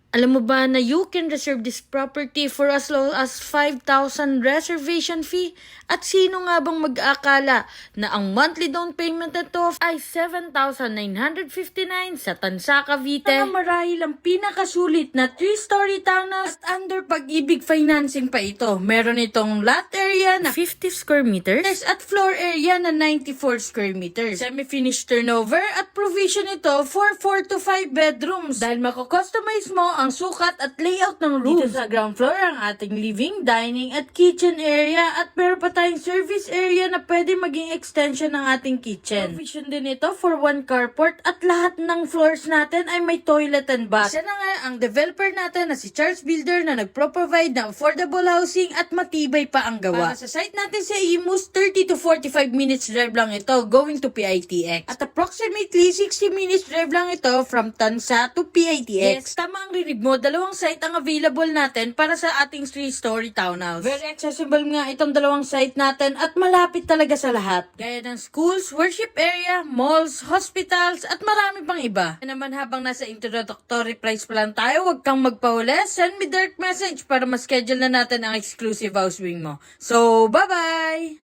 Alam mo ba na you can reserve this property for as low as 5,000 reservation fee? At sino nga bang mag-aakala na ang monthly down payment nito ay 7,959 sa Tansa, Cavite? Mga marahil ang pinakasulit na 3-story townhouse at under Pag-ibig financing pa ito. Meron itong lot area na 50 square meters at floor area na 94 square meters. Semi-finished turnover at provision ito for 4 to 5 bedrooms dahil mako-customize mo ang sukat at layout ng room. Dito sa ground floor ang ating living, dining at kitchen area at meron pa tayong service area na pwede maging extension ng ating kitchen. Provision din ito for 1 carport at lahat ng floors natin ay may toilet and bath. Siya na nga ang developer natin na si Charles Builder na nagpro-provide ng affordable housing at matibay pa ang gawa. Para sa site natin sa Imus, 30 to 45 minutes drive lang ito going to PITX. At approximately 60 minutes drive lang ito from Tansa to PITX. Yes, tama ang rinig mo, dalawang site ang available natin para sa ating 3-story townhouse. Very accessible nga itong dalawang site natin at malapit talaga sa lahat. Gaya ng schools, worship area, malls, hospitals at marami pang iba. Kaya naman habang nasa introductory price pa lang tayo, huwag kang magpahuli. Send me direct message para ma-schedule na natin ang exclusive house viewing mo. So, bye-bye!